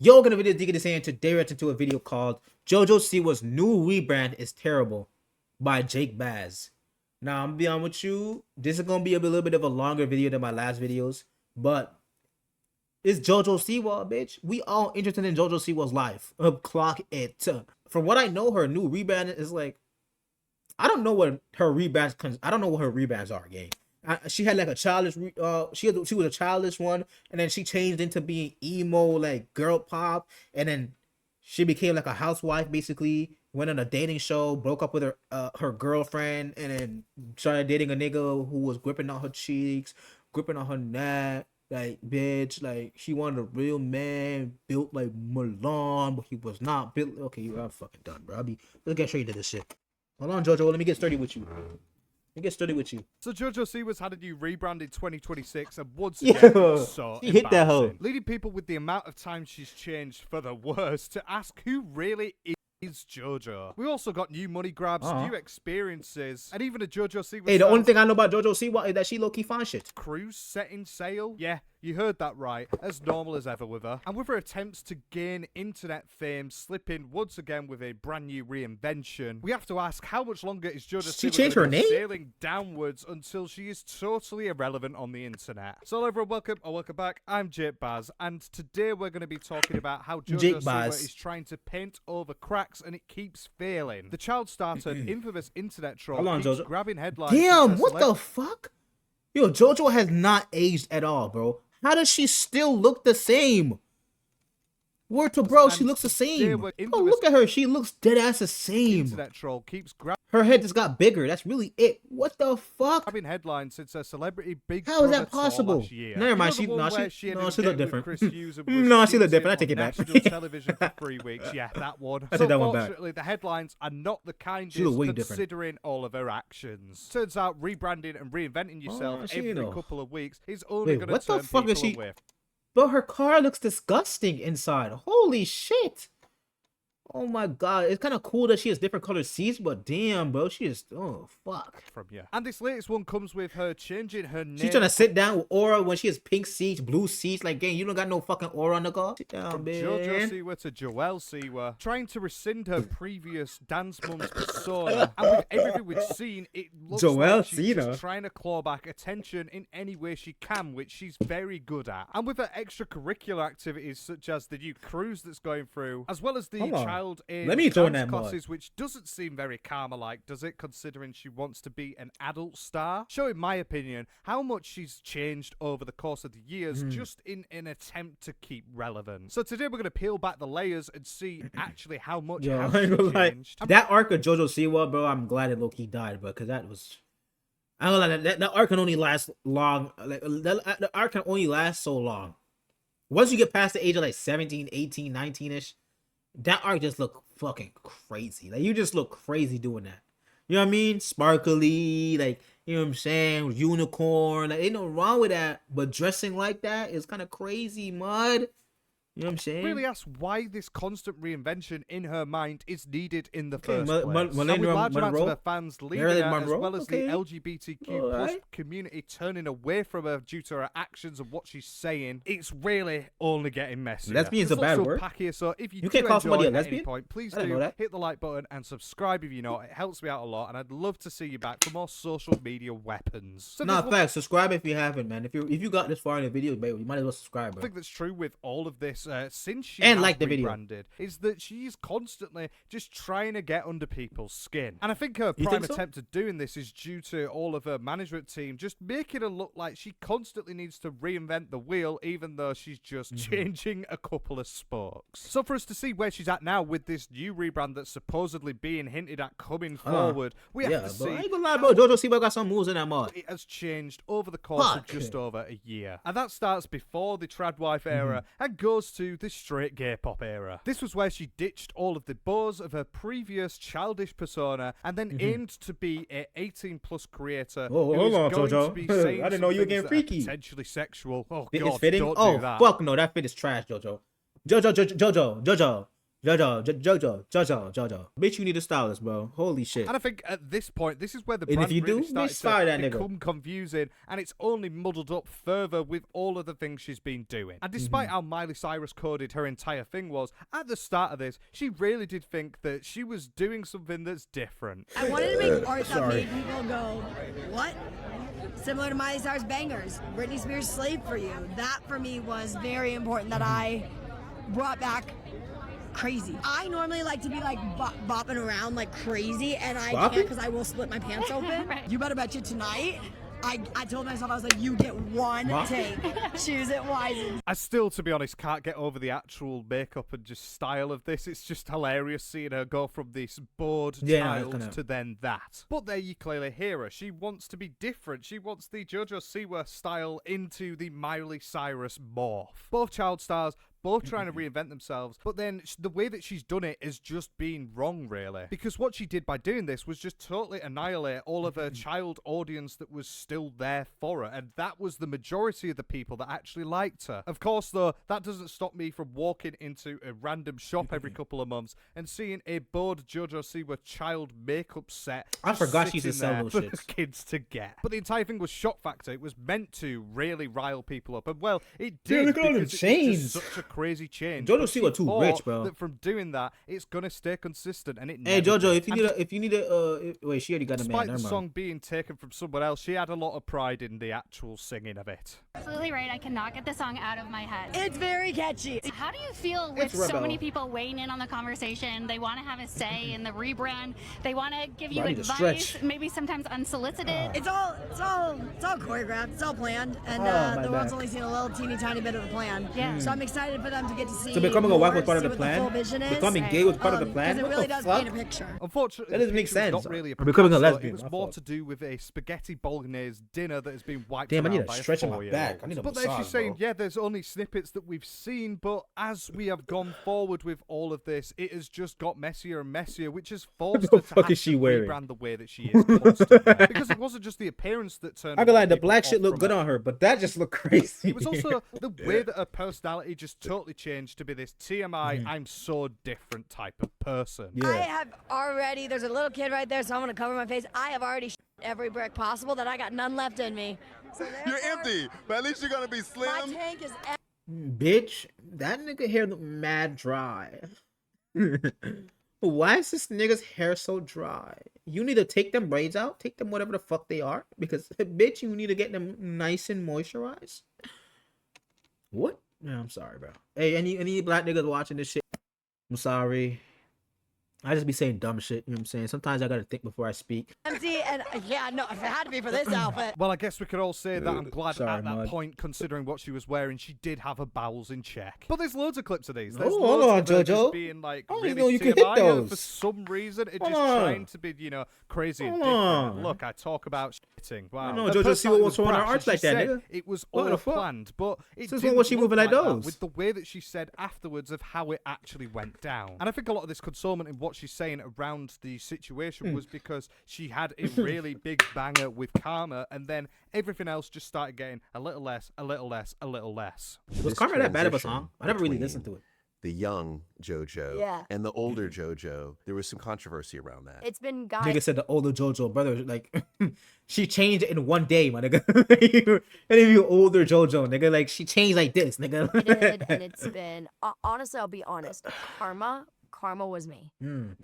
Yo, welcome to video digging this in. Today we're into a video called JoJo Siwa's new rebrand is terrible by Jake Baz. Now I'm gonna be honest with you, this is gonna be a little bit of a longer video than my last videos, but it's JoJo Siwa, bitch. We all interested in JoJo Siwa's life. Clock it. From what I know, her new rebrand is like, I don't know what her rebrands. I don't know what her rebrands are, gang. She had like a childish she was a childish one, and then she changed into being emo, like girl pop, and then she became like a housewife, basically went on a dating show, broke up with her girlfriend, and then started dating a nigga who was gripping on her cheeks, gripping on her neck, like, bitch, like she wanted a real man built like Milan, but he was not built. Okay, I'm fucking done, bro. Let's get straight into this shit. Hold on, JoJo, let me get sturdy with you. Get started with you. So JoJo Siwa's had a new rebrand in 2026 and once Yeah, again, so she hit that hoe. leading people with the amount of time she's changed for the worse to ask who really is JoJo. We also got new money grabs, new experiences, and even a JoJo Siwa. Hey, the only thing I know about JoJo Siwa is that she low-key fine shit. Cruise setting sail? Yeah, you heard that right. As normal as ever with her. And with her attempts to gain internet fame slipping once again with a brand new reinvention, we have to ask how much longer is JoJo Siwa changed her name? sailing downwards until she is totally irrelevant on the internet. So everyone, welcome back. I'm Jake Baz, and today we're going to be talking about how JoJo Siwa is trying to paint over cracks and it keeps failing. The child starter and infamous internet troll keeps grabbing headlines. Damn, what the fuck? Yo, JoJo has not aged at all, bro. How does she still look the same? Word to bro, she looks the same. Oh, look at her. She looks dead ass the same. Internet troll keeps her head just got bigger. That's really it. What the fuck? Having headlines since her celebrity Big How is that possible? Never mind. She look different. No, she look different. I take it back. Television for 3 weeks. Yeah, that one. I take that one back. Unfortunately, the headlines are not the kindest considering all of her actions. Turns out rebranding and reinventing yourself every couple of weeks is only going to turn people away. But her car looks disgusting inside. Holy shit. Oh my god, it's kind of cool that she has different colored seats, but damn, bro, she is, oh fuck. From you. And this latest one comes with her changing her name. She's trying to sit down with aura when she has pink seats, blue seats. Like, gang, you don't got no fucking aura on the car. Sit down, man. JoJo Siwa to Joelle Siwa, trying to rescind her previous dance mom's persona. And with everything we've seen, it looks like she's just trying to claw back attention in any way she can, which she's very good at. And with her extracurricular activities, such as the new cruise that's going through, as well as the let me join that classes, which doesn't seem very Karma-like, does it, considering she wants to be an adult star? Showing my opinion how much she's changed over the course of the years, just in an attempt to keep relevant. So today we're going to peel back the layers and see actually how much has changed. That arc of JoJo Siwa, bro, I'm glad it low-key died, bro, because that was... I don't know, that arc can only last long. Like, the arc can only last so long. Once you get past the age of like 17, 18, 19-ish, that arc just look fucking crazy. Like, you just look crazy doing that. You know what I mean? Sparkly, like, you know what I'm saying? Unicorn. Like, ain't no wrong with that. But dressing like that is kind of crazy, mud. You know what I'm saying? Really ask why this constant reinvention in her mind is needed in the first place. And with large amounts of her fans leaving her, as well as the LGBTQ plus community turning away from her due to her actions and what she's saying, it's really only getting messy. Lesbian's a bad word. Here, so if you can't call somebody a lesbian at any point, please do hit the like button and subscribe if you know. It helps me out a lot, and I'd love to see you back for more social media weapons. So facts. Subscribe if you haven't, man. If you got this far in the video, baby, you might as well subscribe, bro. I think that's true with all of this. Since she like the video, is that she's constantly just trying to get under people's skin. And I think her prime attempt at doing this is due to all of her management team just making her look like she constantly needs to reinvent the wheel, even though she's just changing a couple of spokes. So for us to see where she's at now with this new rebrand that's supposedly being hinted at coming forward, we have to see. I ain't gonna lie, bro. JoJo Siwa got some moves in that mod. It has changed over the course of just over a year. And that starts before the trad wife era and goes to the straight gay pop era. This was where she ditched all of the bows of her previous childish persona and then aimed to be an 18-plus creator who is going to be saying I didn't know you were getting freaky. Potentially sexual. Oh, God, don't do that. Fuck no, that fit is trash, JoJo. JoJo. JoJo. Bitch, you need a stylist, bro. Holy shit. And I think at this point, this is where the And brand if you really do, started fire to that nigga. become confusing, and it's only muddled up further with all of the things she's been doing. And despite how Miley Cyrus coded her entire thing was, at the start of this, she really did think that she was doing something that's different. I wanted to make art that made people go, what? Similar to Miley Cyrus bangers, Britney Spears' Slave for You. That for me was very important that I brought back crazy. I normally like to be like bopping around like crazy, and I can't because I will split my pants open. Right. You better bet you tonight. I told myself, I was like, you get one take. Choose it wisely. I still, to be honest, can't get over the actual makeup and just style of this. It's just hilarious seeing her go from this bored child to then that. But there you clearly hear her. She wants to be different. She wants the JoJo Siwa style into the Miley Cyrus morph. Both child stars, both trying to reinvent themselves, but then the way that she's done it has just been wrong, really. Because what she did by doing this was just totally annihilate all of her child audience that was still there for her, and that was the majority of the people that actually liked her. Of course, though, that doesn't stop me from walking into a random shop every couple of months and seeing a bored JoJo Siwa child makeup set. I forgot she used to sell those for shits. kids to get. But the entire thing was shock factor. It was meant to really rile people up, and well, it did. Look at all the because chains. it's just such a crazy change. JoJo Siwa too rich, bro. That from doing that, it's gonna stay consistent, and it. Hey never JoJo, did. if you need a wait, she already got a man. Despite Never the mind. song being taken from someone else, she had a lot of pride in the actual singing of it. Absolutely right. I cannot get the song out of my head. It's very catchy. How do you feel with so many people weighing in on the conversation? They want to have a say in the rebrand. They want to give you advice, maybe sometimes unsolicited. It's all choreographed. It's all planned, and the world's only seen a little teeny tiny bit of the plan. Yeah. So I'm excited for them to get to see. So becoming a wife was part of the see what plan? full vision is. Becoming gay was part of the plan? Because it What really the does fuck? paint a picture. Unfortunately, That doesn't make the picture was sense. Not really a I'm becoming a Picasso. lesbian, It was my more fault. to do with a spaghetti bolognese dinner that has been wiped Damn, I around need a by stretch in my 4-year-old. back. I need a But then massage, she's saying, bro. yeah, there's only snippets that we've seen, but as we have gone forward with all of this, it has just got messier and messier, which has forced the her to fuck have is she to wearing? rebrand the way that she is constantly. Because it wasn't just the appearance that turned. I can lie, the people black off shit looked from good her. on her, but that just looked crazy. It was also the way that her personality just totally changed to be this TMI, I'm so different type of person. Yeah. I have already. There's a little kid right there, so I'm gonna cover my face. I have already every brick possible that I got none left in me. So You're empty, but at least you're gonna be My slim. tank is. Bitch, that nigga hair look mad dry. Why is this nigga's hair so dry? You need to take them braids out, take them whatever the fuck they are, because bitch, you need to get them nice and moisturized. What? No, I'm sorry, bro. Hey, any black niggas watching this shit? I'm sorry. I just be saying dumb shit, you know what I'm saying? Sometimes I gotta think before I speak. Empty and yeah, no, if it had to be for this outfit. Well, I guess we could all say that I'm glad Sorry, at that Mud. point, considering what she was wearing, she did have her bowels in check. But there's loads of clips of these. There's Oh, loads hold on, of her JoJo. just being like I didn't really know you could hit TMI her for those. some reason, and Hold just on. trying to be, you know, crazy and Hold different. on. Look, I talk about shitting. Wow. know, Her JoJo Siwa personality wants to was run her brash, arts and like she that, said nigga. It was What all the fuck? planned, but it Since when didn't was she look moving like that those? with the way that she said afterwards of how it actually went down. And I think a lot of this consolement in what she's saying around the situation was because she had a really big banger with Karma, and then everything else just started getting a little less, a little less, a little less. Was Karma that bad of a song? I never really listened to it. The young JoJo Yeah. and the older JoJo, there was some controversy around that. It's been Nigga guys. said the older JoJo brother, like she changed in one day, my nigga. And even older JoJo, nigga, like she changed like this, nigga. I did, and it's been honestly, I'll be honest. Karma was me.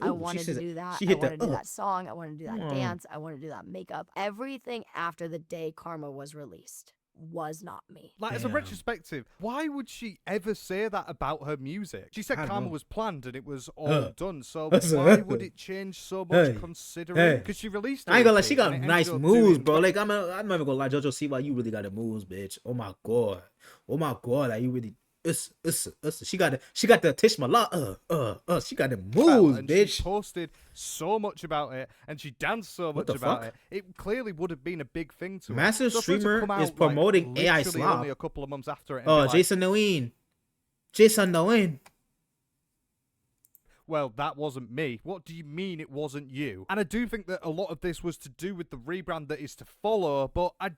I Ooh, wanted she to said- do that. she I hit the, wanted to do that song. I wanted to do that Mm. dance. I wanted to do that makeup. Everything after the day Karma was released was not me. Like, as a Damn. retrospective, why would she ever say that about her music? She said I don't Karma know. was planned and it was all done, so Listen, why would it change so much hey, considering? hey. Because she released I ain't gonna lie, EP she got and it nice ended up moves, doing- bro. Like I'm not even gonna lie, JoJo Siwa, you really got the moves, bitch. Oh my god, like you really. She got the Tishmala. She got the well, moves, and bitch. She posted so much about it, and she danced so much the about fuck? it. It clearly would have been a big thing to her. Massive So for it to streamer come is out, promoting like, AI literally slop. only a couple of months after it. And Oh, be like, Jason Noeen. well, that wasn't me. What do you mean it wasn't you? And I do think that a lot of this was to do with the rebrand that is to follow, but I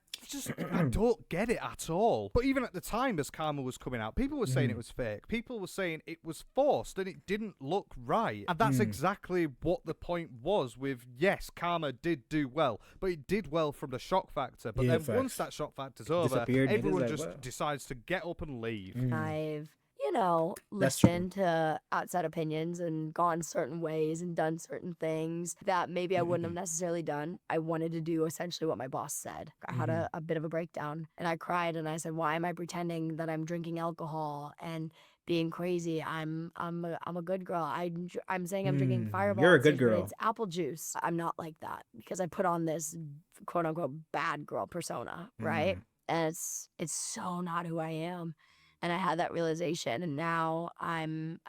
don't get it at all. But even at the time as Karma was coming out, people were saying it was fake. People were saying it was forced and it didn't look right. And that's exactly what the point was with, yes, Karma did do well, but it did well from the shock factor. But then once that shock factor's over, everyone just decides to get up and leave. I've, you know, listened to outside opinions and gone certain ways and done certain things that maybe I wouldn't have necessarily done. I wanted to do essentially what my boss said. I had a bit of a breakdown and I cried and I said, why am I pretending that I'm drinking alcohol and being crazy? I'm a good girl. I'm saying I'm drinking Fireball. You're a good girl. It's apple juice. I'm not like that because I put on this quote unquote bad girl persona, right? And it's so not who I am. And I had that realization, and now I'm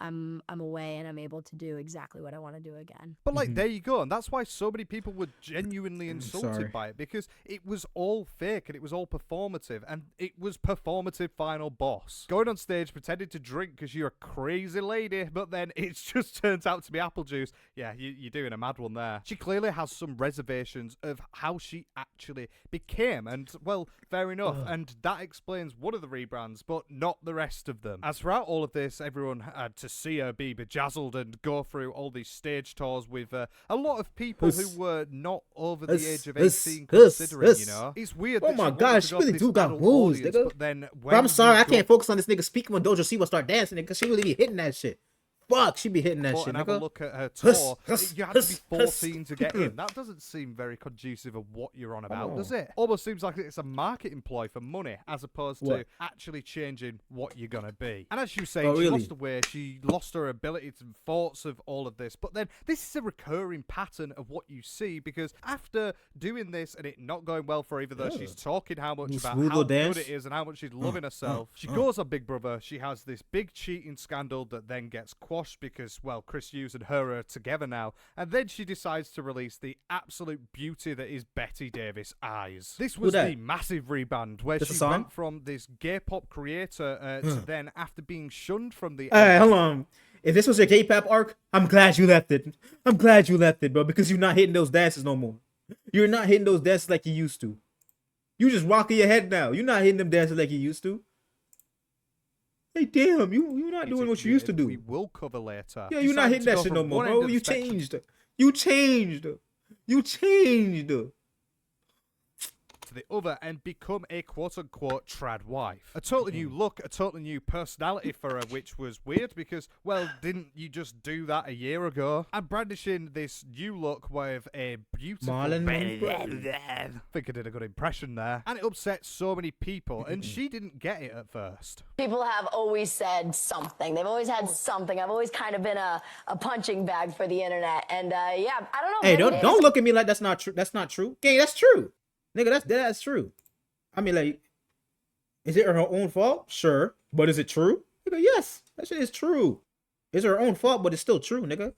away, and I'm able to do exactly what I want to do again. But like, there you go, and that's why so many people were genuinely insulted by it, because it was all fake and it was all performative, and it was performative final boss going on stage pretending to drink because you're a crazy lady, but then it just turns out to be apple juice. Yeah, you're doing a mad one there. She clearly has some reservations of how she actually became, and well, fair enough, and that explains one of the rebrands, but not the rest of them. As throughout all of this, everyone had to see her be bejazzled and go through all these stage tours with a lot of people who were not over the age of 18 considering, you know. It's weird. Oh my gosh, she really do got moves, nigga. But then I'm sorry, I can't focus on this nigga speaking when JoJo Siwa start dancing, because she really be hitting that shit. Fuck, she be hitting that shit, and have nigga. a look at her tour. You had to be 14 to get in. That doesn't seem very conducive of what you're on about, does it? Almost seems like it's a marketing ploy for money, as opposed to actually changing what you're gonna be. And as you say, she lost her way. She lost her ability and thoughts of all of this. But then this is a recurring pattern of what you see, because after doing this and it not going well for her, even though she's talking how much about how good it is and how much she's loving herself, she goes on Big Brother. She has this big cheating scandal that then gets quashed because, well, Chris Hughes and her are together now, and then she decides to release the absolute beauty that is Betty Davis Eyes. This was the massive rebrand where she went from this gay pop creator to then, after being shunned from the hey, hold on. If this was your gay pop arc, I'm glad you left it. I'm glad you left it, bro, because you're not hitting those dances no more. You're not hitting those dances like you used to. You just rocking your head now. You're not hitting them dances like you used to. Hey, damn, you're not doing what you used to do. We will cover later. Yeah, you're not hitting that shit no more, bro. You changed. You changed. You changed. To the other and become a quote-unquote trad wife. A totally new look, a totally new personality for her, which was weird because, well, didn't you just do that a year ago? And brandishing this new look with a beautiful I think I did a good impression there. And it upset so many people, and she didn't get it at first. People have always said something. They've always had something. I've always kind of been a punching bag for the internet. And yeah, I don't know. Hey, don't look at me like that's not true. That's not true. Okay, that's true. Nigga, that's true. I mean, like, is it her own fault? Sure. But is it true? Nigga, yes. That shit is true. It's her own fault, but it's still true, nigga.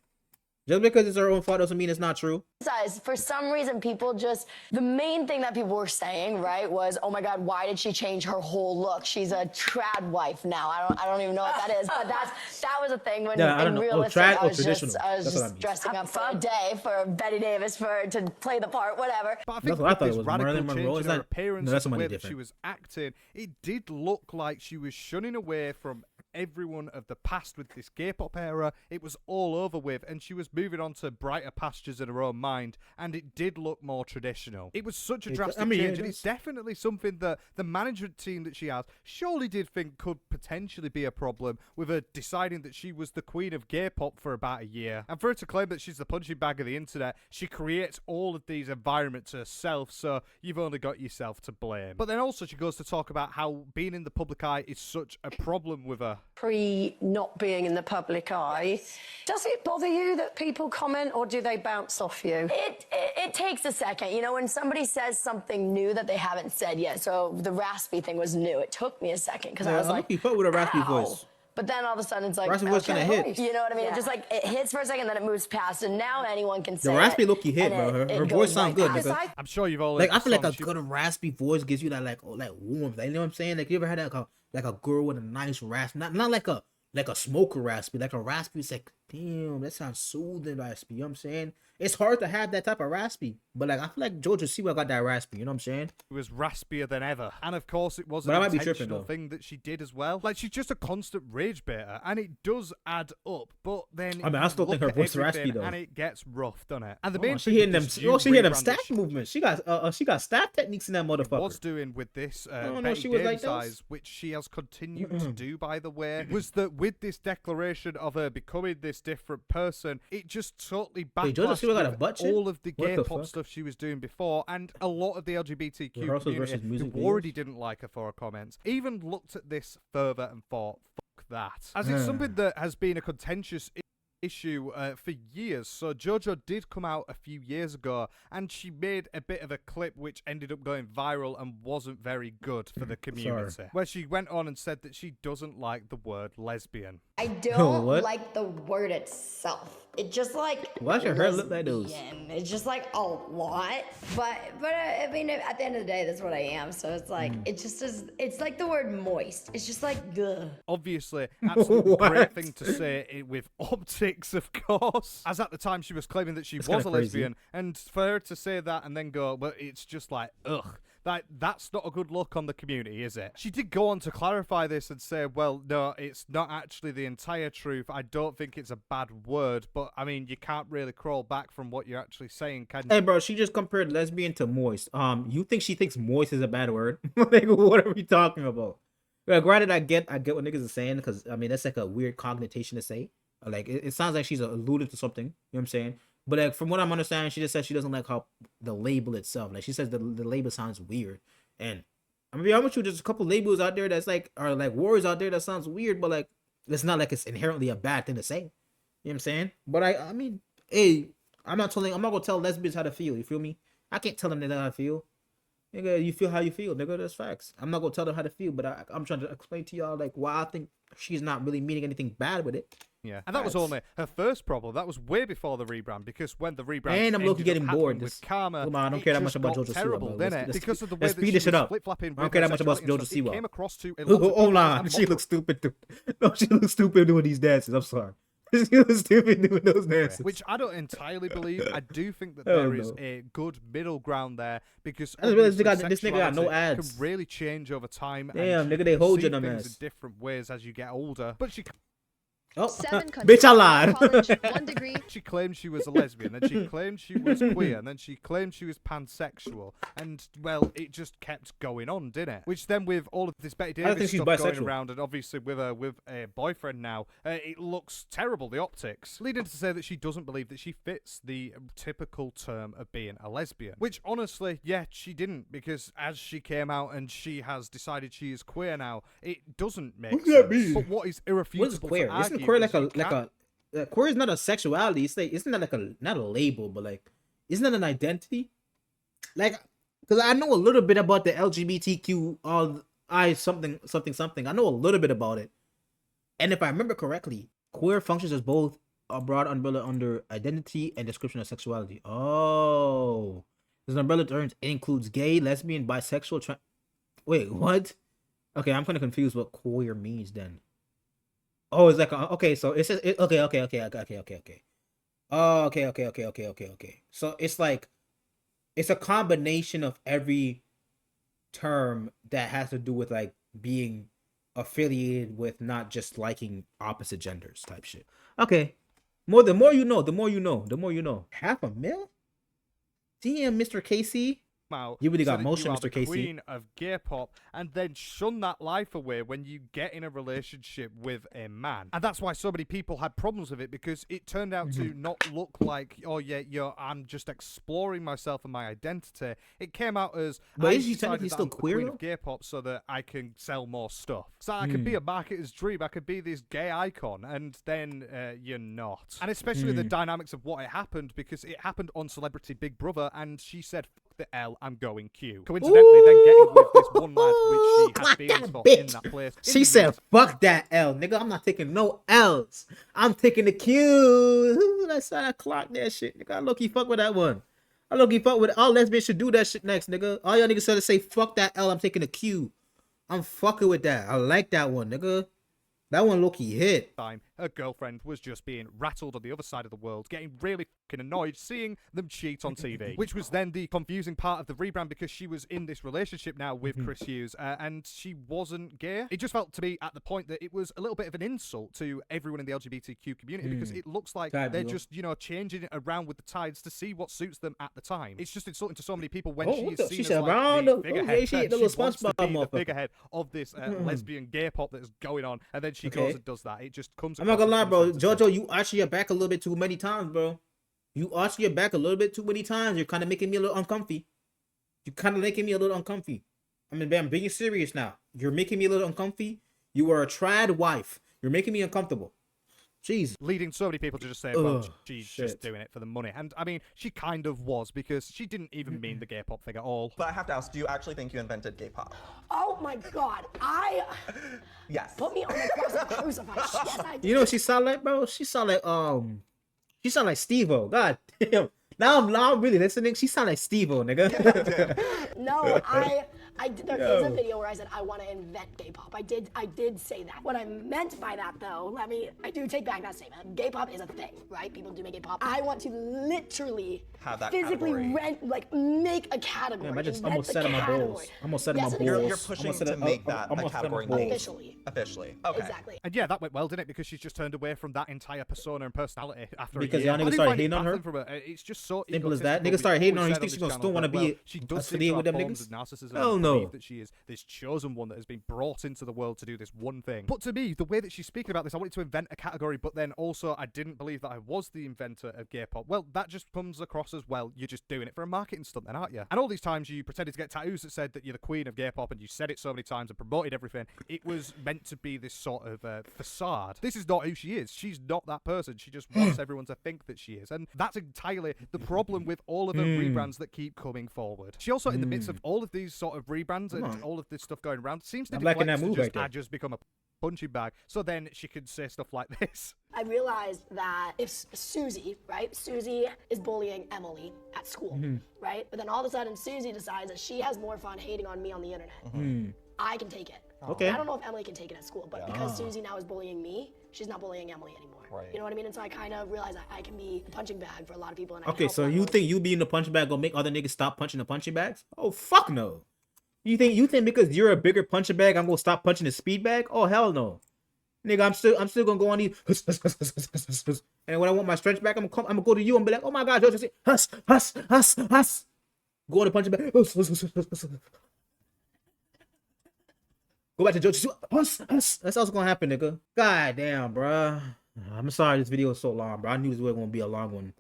Just because it's her own fault doesn't mean it's not true. For some reason, people just, the main thing that people were saying, right, was, oh my God, why did she change her whole look? She's a trad wife now. I don't even know what that is, but that was a thing when in realistic, I was just dressing up for a day for Betty Davis to play the part, whatever. But I think with this radical change in her appearance and the way that she was acting, it did look like she was shunning away from everyone of the past with this gay pop era. It was all over with, and she was moving on to brighter pastures in her own mind, and it did look more traditional. It was such a drastic change, and it's definitely something that the management team that she has surely did think could potentially be a problem with her deciding that she was the queen of gay pop for about a year. And for her to claim that she's the punching bag of the internet, she creates all of these environments herself, so you've only got yourself to blame. But then also she goes to talk about how being in the public eye is such a problem with her. Pre not being in the public eye, does it bother you that people comment, or do they bounce off you? It takes a second. You know, when somebody says something new that they haven't said yet, so the raspy thing was new. It took me a second because I was like, you fuck with a raspy voice. But then all of a sudden it's like, raspy voice gonna hit. You know what I mean? Yeah. It just like, it hits for a second, then it moves past, and now anyone can say the raspy look you hit, bro. Her voice sounds good. I'm sure you've all like. I feel like a good raspy voice gives you that like warmth. Like, you know what I'm saying? Like, you ever had like a girl with a nice rasp, not like a smoker raspy, like a raspy. It's like Damn, that sounds soothing raspy. You know what I'm saying? It's hard to have that type of raspy, but like I feel like JoJo Siwa got that raspy. You know what I'm saying? It was raspier than ever, and of course it was But I an might be tripping, intentional though. thing that she did as well. Like she's just a constant rage baiter, and it does add up. But then I mean, I still think her voice is raspy, though. and it gets rough, doesn't it? And the Oh, main she thing hitting with them. this new Oh, she hitting them rebrand that staff movements. She got staff techniques in that motherfucker. was doing with this know Betty she was like Davis those. eyes, which she has continued to do, by the way, was that with this declaration of her becoming this different person, it just totally Wait, JoJo backlashed Siwa got a with butt chin? all of the What gay the pop fuck? stuff she was doing before, and a lot of the LGBTQ Rehearsals community versus music who already videos? didn't like her for her comments even looked at this further and thought, fuck that. As it's something that has been a contentious issue for years. So JoJo did come out a few years ago and she made a bit of a clip which ended up going viral and wasn't very good for the community, where she went on and said that she doesn't like the word lesbian. I don't What? like the word itself. It just like Why should her look like those? lesbian. It's just like a lot. But I mean, at the end of the day, that's what I am. So it's like it just is. It's like the word moist. It's just like ugh. Obviously, absolutely What? great thing to say with optics, of course. As at the time she was claiming that she That's was kinda a crazy. lesbian, and for her to say that and then go, but it's just like, ugh. That's not a good look on the community, is it? She did go on to clarify this and say, well, no, it's not actually the entire truth. I don't think it's a bad word, but I mean, you can't really crawl back from what you're actually saying, can you? Hey, bro, she just compared lesbian to moist. You think she thinks moist is a bad word? Like, what are we talking about? Well, granted, I get what niggas are saying, because I mean that's like a weird connotation to say. Like, it sounds like she's alluded to something. You know what I'm saying? But like, from what I'm understanding, she just said she doesn't like how the label itself. Like, she says the label sounds weird. And I'm gonna be honest with you, there's a couple labels out there that's like, are like words out there that sounds weird, but like, it's not like it's inherently a bad thing to say. You know what I'm saying? But I mean, hey, I'm not gonna tell lesbians how to feel. You feel me? I can't tell them how to feel. Nigga, you feel how you feel, nigga. That's facts. I'm not gonna tell them how to feel, but I'm trying to explain to y'all like why I think she's not really meaning anything bad with it. Yeah, and that was only her first problem. That was way before the rebrand, because when the rebrand And I'm looking getting bored. with Karma, Come on, I don't it care that much just about got JoJo Siwa, terrible, bro. didn't Let's- it? Because of the way let's that speed she this shit was up. flip-flopping I don't with care her that much about sexuality and JoJo stuff. It Siwa. came across to a lot of Hold people on, as she looks stupid too. No, she looks stupid doing these dances. I'm sorry. She looks stupid doing those dances. which I don't entirely believe. I do think that Hell there is no. a good middle ground there, because I just realized obviously this nigga got no sexuality ads. can really change over time. Damn, and nigga, you they can hold you see in a things mess. in different ways as you get older. But she Oh, 7 countries, bitch, I lied. college, 1 degree. She claimed she was a lesbian, then she claimed she was queer, and then she claimed she was pansexual, and well, it just kept going on, didn't it? Which then, with all of this Betty I don't Davis think she's stuff going bisexual. around, and obviously with a boyfriend now, it looks terrible. The optics, leading to say that she doesn't believe that she fits the typical term of being a lesbian. Which honestly, yeah, she didn't, because as she came out and she has decided she is queer now, it doesn't make What does that sense. mean? But what is irrefutable What is queer? to Isn't argue queer is like you a can't queer is not a sexuality. It's like, isn't that like not a label, but like, isn't that an identity? Like, because I know a little bit about the LGBTQ something. I know a little bit about it, and if I remember correctly, queer functions as both a broad umbrella under identity and description of sexuality. Oh, this umbrella terms includes gay, lesbian, bisexual. Wait, what? Okay, I'm kind of confused what queer means then. Oh, it's like okay, so it's just, okay. Oh, okay. So it's like it's a combination of every term that has to do with like being affiliated with not just liking opposite genders type shit. Okay, the more you know. Half a mil? Damn, Mr. Casey. out. You really so got that motion, you are Mr. the Casey. queen of gay pop, and then shun that life away when you get in a relationship with a man. And that's why so many people had problems with it, because it turned out to not look like, oh yeah, I'm just exploring myself and my identity. It came out as, But I is she decided technically that still I'm the queer, queen though? of gay pop so that I can sell more stuff. So I could be a marketer's dream. I could be this gay icon, and then you're not. And especially the dynamics of what it happened, because it happened on Celebrity Big Brother, and she said, "Fuck the L, I'm going Q." Coincidentally, then getting with this one lad, which she had Clock feelings that for bitch. in that place. She said, "Fuck that L, nigga. I'm not taking no L's. I'm taking the Q." That's how I clock that shit, nigga. I low-key fuck with that one. I low-key fuck with all lesbians should do that shit next, nigga. All y'all niggas said to say, "Fuck that L. I'm taking the Q." I'm fucking with that. I like that one, nigga. That one low-key hit. Time her girlfriend was just being rattled on the other side of the world, getting really fucking annoyed seeing them cheat on TV, which was then the confusing part of the rebrand because she was in this relationship now with Chris Hughes and she wasn't gay. It just felt to me at the point that it was a little bit of an insult to everyone in the LGBTQ community because it looks like they're just, you know, changing it around with the tides to see what suits them at the time. It's just insulting to so many people when she is seen as like the figurehead. She wants to be the figurehead of this lesbian gay pop that is going on, and then she goes and does that. It just comes. I'm not gonna lie, bro. JoJo, you arch your back a little bit too many times, bro. You arch your back a little bit too many times. You're kind of making me a little uncomfy. You're kind of making me a little uncomfy. I mean, I'm being serious now. You're making me a little uncomfy. You are a trad wife. You're making me uncomfortable. Jeez. Leading so many people to just say, well, she's just doing it for the money. And I mean, she kind of was because she didn't even mean the gay pop thing at all. But I have to ask, do you actually think you invented gay pop? Oh my God, Yes. Put me on the cross of crucifixion. Yes, I do. You know what she sound like, bro? She sound like Steve-O. God damn. Now I'm really listening. She sound like Steve-O, nigga. No, there is a video where I said I want to invent gay pop. I did say that. What I meant by that, though, I do take back that statement. Gay pop is a thing, right? People do make gay pop. I want to literally have that physically category. make a category. I just almost set in my balls. Almost set in my balls. You're pushing to make that a category officially. Okay. Exactly. And yeah, that went well, didn't it? Because she's just turned away from that entire persona and personality after because a year. y'all niggas started hating on her. It's just so simple as that. Niggas started hating on her. You think she's gonna still want to be affiliated with them niggas? Narcissism. Hell no. That she is this chosen one that has been brought into the world to do this one thing. But to me, the way that she's speaking about this, I wanted to invent a category, but then also I didn't believe that I was the inventor of gay pop. Well, that just comes across as, well, you're just doing it for a marketing stunt then, aren't you? And all these times you pretended to get tattoos that said that you're the queen of gay pop and you said it so many times and promoted everything. It was meant to be this sort of facade. This is not who she is. She's not that person. She just wants everyone to think that she is. And that's entirely the problem with all of the rebrands that keep coming forward. She also, in the midst of all of these sort of rebrands and all of this stuff going around, seems to deflect to just, I just become a punching bag. So then she could say stuff like this. I realized that if Susie is bullying Emily at school, right? But then all of a sudden Susie decides that she has more fun hating on me on the internet. I can take it. Okay. I don't know if Emily can take it at school, but because Susie now is bullying me, she's not bullying Emily anymore. Right. You know what I mean? And so I kind of realized that I can be a punching bag for a lot of people. And okay, so you think you being the punching bag gonna make other niggas stop punching the punching bags? Oh fuck no. You think because you're a bigger punching bag, I'm gonna stop punching the speed bag? Oh hell no. Nigga, I'm still gonna go on these and when I want my strength back, I'm gonna go to you and be like, oh my god, JoJo, huss. Go on the punching bag. Go back to JoJo. Huss. That's what's gonna happen, nigga. God damn, bruh. I'm sorry this video is so long, bro. I knew this was gonna be a long one.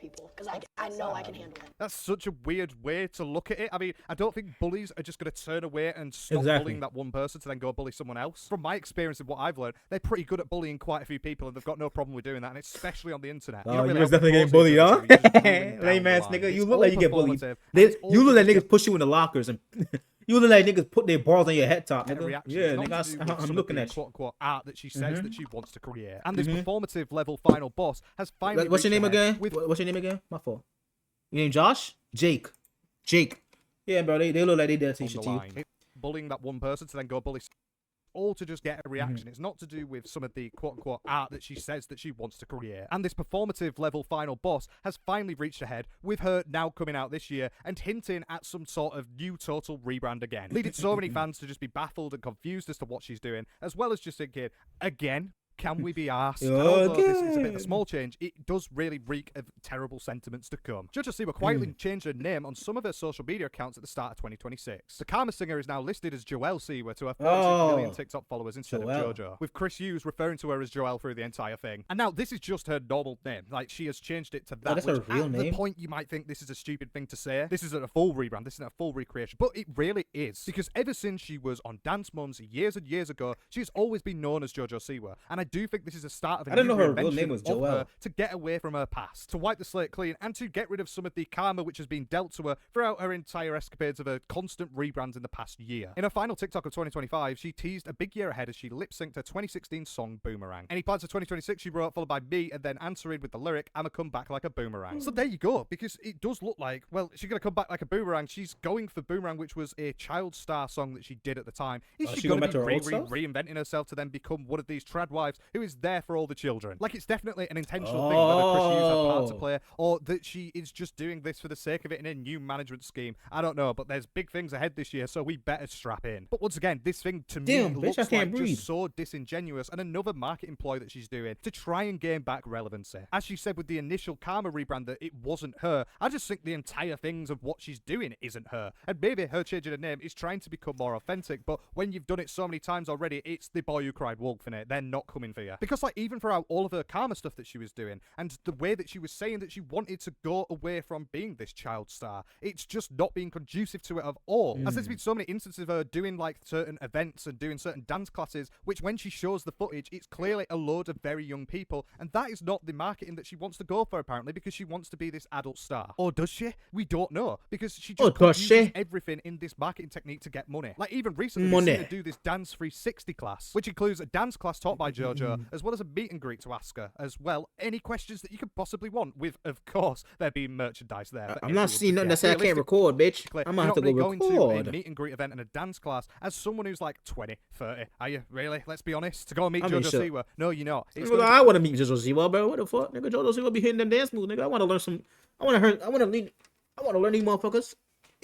People, because I know I can handle it. That's such a weird way to look at it. I mean, I don't think bullies are just going to turn away and stop bullying that one person to then go bully someone else. From my experience and what I've learned, they're pretty good at bullying quite a few people, and they've got no problem with doing that, and especially on the internet. Oh, you was definitely getting bullied, huh? Lame ass nigga. You look like you get bullied. You look like niggas push you in the lockers and you look like niggas put their balls on your head top, nigga. Yeah, nigga, I'm looking at you. Quote-unquote art that she says that she wants to create. And this performative level final boss has finally What's your name again? What's your name again? My fault. Your name Josh? Jake. Yeah, bro, they look like they did teach it to you. Bullying that one person to then go bully all to just get a reaction. It's not to do with some of the quote-unquote art that she says that she wants to create. And this performative level final boss has finally reached ahead, with her now coming out this year and hinting at some sort of new total rebrand again, leading so many fans to just be baffled and confused as to what she's doing, as well as just thinking, again, can we be arsed? And although this is a bit of a small change, it does really reek of terrible sentiments to come. JoJo Siwa quietly changed her name on some of her social media accounts at the start of 2026. The Karma singer is now listed as Joelle Siwa to her 46 million TikTok followers instead of JoJo, with Chris Hughes referring to her as Joelle through the entire thing. And now this is just her normal name. Like, she has changed it to that. That's her real name? At the point you might think this is a stupid thing to say. This isn't a full rebrand. This isn't a full recreation. But it really is. Because ever since she was on Dance Moms years and years ago, she's always been known as JoJo Siwa. And I do think this is a start of a I didn't know her real name was Joelle. To get away from her past, to wipe the slate clean, and to get rid of some of the karma which has been dealt to her throughout her entire escapades of her constant rebrands in the past year. In her final TikTok of 2025, she teased a big year ahead as she lip-synced her 2016 song Boomerang. Any plans for 2026 she wrote, followed by me, and then answering with the lyric, "I'ma come back like a boomerang." So there you go, because it does look like, well, she's gonna come back like a boomerang. She's going for Boomerang, which was a child star song that she did at the time. Is she going to be reinventing herself to then become one of these trad wives housewives who is there for all the children. Like, it's definitely an intentional thing, whether Chris Hughes had part to play, or that she is just doing this for the sake of it in a new management scheme. I don't know, but there's big things ahead this year, so we better strap in. But once again, this thing to me looks like just so disingenuous, and another marketing ploy that she's doing to try and gain back relevancy. As she said with the initial Karma rebrand that it wasn't her, I just think the entire things of what she's doing isn't her. And maybe her changing her name is trying to become more authentic, but when you've done it so many times already, it's the boy who cried wolf in it. They're not coming for you. Because, like, even for all of her Karma stuff that she was doing, and the way that she was saying that she wanted to go away from being this child star, it's just not being conducive to it at all. As there's been so many instances of her doing, like, certain events and doing certain dance classes, which when she shows the footage, it's clearly a load of very young people, and that is not the marketing that she wants to go for, apparently, because she wants to be this adult star. Or does she? We don't know, because she just uses everything in this marketing technique to get money. Like, even recently, we've seen her do this Dance 360 class, which includes a dance class taught by JoJo, as well as a meet and greet to ask her, as well, any questions that you could possibly want, with, of course, there being merchandise there. I'm not seeing nothing that says I can't record, bitch. I'm gonna have to go record. Going to a meet and greet event and a dance class as someone who's like 20, 30. Are you really? Let's be honest. To go and meet JoJo Siwa? No, you're not. I want to meet JoJo Siwa, bro. What the fuck, nigga? JoJo Siwa be hitting them dance moves, nigga. I want to learn some. I want to learn these motherfuckers.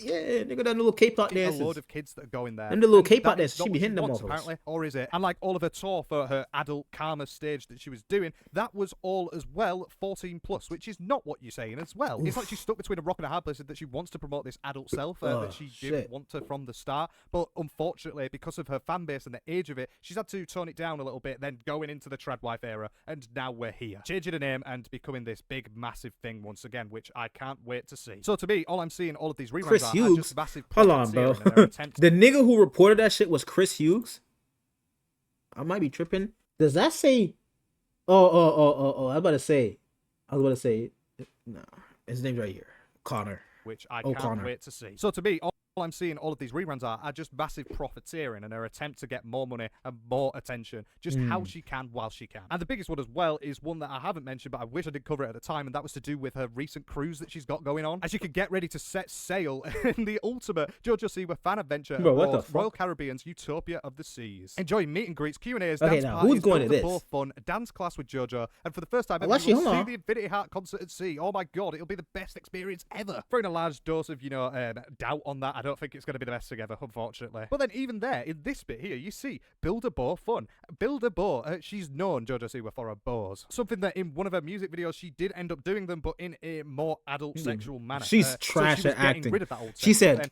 Yeah, nigga, that little K-pop dances. A load of kids that are going there. And the little K-pop dances, she be hitting them motherfuckers. Apparently, or is it? And like all of her tour for her adult Karma stage that she was doing, that was all as well 14 plus, which is not what you're saying as well. Oof. It's like she's stuck between a rock and a hard place that she wants to promote this adult self that she didn't want to from the start. But unfortunately, because of her fan base and the age of it, she's had to tone it down a little bit, then going into the trad wife era, and now we're here. Changing her name and becoming this big, massive thing once again, which I can't wait to see. So to me, all I'm seeing all of these reruns are just massive. Hold on, bro. The nigga who reported that shit was Chris Hughes. I might be tripping. Does that say? Oh! I was about to say. No, his name's right here. Connor. Which I can't wait to see. So to me, all I'm seeing all of these reruns are just massive profiteering and her attempt to get more money and more attention, just how she can while she can. And the biggest one as well is one that I haven't mentioned, but I wish I did cover it at the time, and that was to do with her recent cruise that she's got going on. As you could get ready to set sail in the ultimate JoJo Siwa fan adventure aboard Royal Caribbean's Utopia of the Seas. Enjoy meet and greets, Q&As, dance parties, who's going to this? Both fun, a dance class with JoJo, and for the first time ever, you will see the Infinity Heart concert at sea. Oh my god, it'll be the best experience ever. Throwing a large dose of, doubt on that. I don't think it's going to be the best together, unfortunately. But then even there, in this bit here, you see Build a Bow fun. Build a Bow, she's known, JoJo Siwa, for her bows. Something that in one of her music videos, she did end up doing them, but in a more adult sexual manner. She's trash at acting. Rid of that old she said...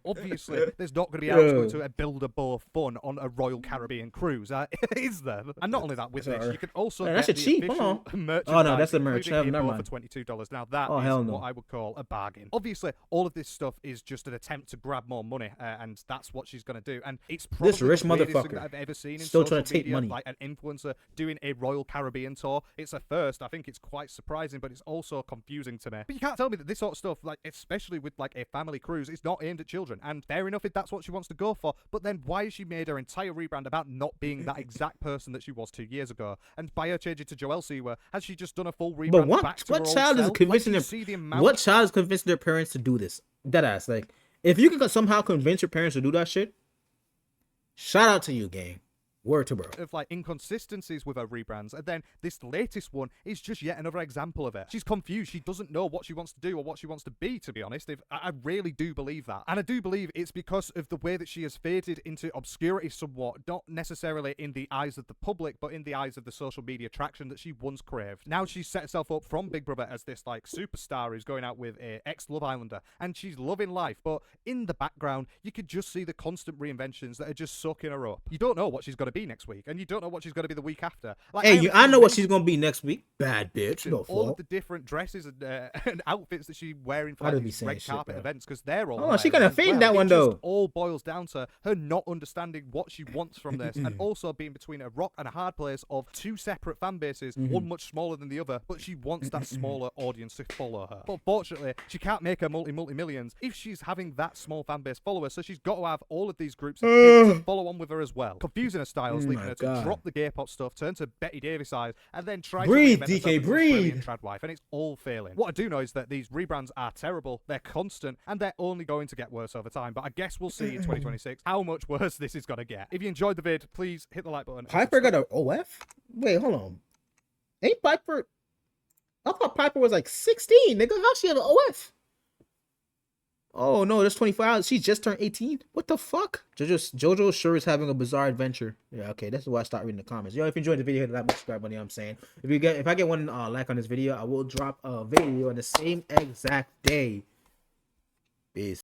Obviously, there's not going to be going to a Build a Bow fun on a Royal Caribbean cruise, is there? And not only that, with this, you can also get the official merchandise. Oh no, that's the merch. Never mind. For $22. Now that is what I would call a bargain. Obviously, all of this stuff is just an attempt to grab more money, and that's what she's going to do. And it's probably this rich motherfucker that I've ever seen in still trying to take media, money. Like an influencer doing a Royal Caribbean tour. It's a first. I think it's quite surprising, but it's also confusing to me. But you can't tell me that this sort of stuff, like especially with like a family cruise, is not aimed at children. And fair enough if that's what she wants to go for, but then why has she made her entire rebrand about not being that exact person that she was 2 years ago? And by her changing to Joelle Siwa, has she just done a full rebrand? But what child is convincing what child is convincing their parents to do this? Deadass. Like, if you can somehow convince your parents to do that shit, shout out to you, gang. Word to bro. Of like inconsistencies with her rebrands, and then this latest one is just yet another example of it. She's confused. She doesn't know what she wants to do or what she wants to be, to be honest. I really do believe that. And I do believe it's because of the way that she has faded into obscurity somewhat, not necessarily in the eyes of the public, but in the eyes of the social media traction that she once craved. Now she's set herself up from Big Brother as this like superstar who's going out with a ex-Love Islander, and she's loving life, but in the background, you could just see the constant reinventions that are just sucking her up. You don't know what she's got to be next week, and you don't know what she's going to be the week after. Like, hey, I know what she's going to be next week. Bad bitch. No all of the different dresses and outfits that she's wearing for like, these red carpet events, because they're all. Oh, she's going to fade that one though. It all boils down to her not understanding what she wants from this, and also being between a rock and a hard place of two separate fan bases, one much smaller than the other, but she wants that smaller audience to follow her. But fortunately, she can't make her multi-millions if she's having that small fan base follow her, so she's got to have all of these groups of kids to follow on with her as well. Confusing her style Styles, leaving her to drop the gay pop stuff, turn to Betty Davis eyes, and then try breathe, to reinvent herself DK, as this breathe. brilliant trad wife, and it's all failing. What I do know is that these rebrands are terrible, they're constant, and they're only going to get worse over time. But I guess we'll see in 2026 how much worse this is going to get. If you enjoyed the vid, please hit the like button. Piper got an OF? Wait, hold on. Ain't Piper... I thought Piper was like 16, nigga. How she have an OF? Oh no, that's 24 hours. She just turned 18. What the fuck? JoJo sure is having a bizarre adventure. Yeah, okay, that's why I start reading the comments. Yo, if you enjoyed the video, hit that subscribe button. You know what I'm saying? If I get one like on this video, I will drop a video on the same exact day. Peace.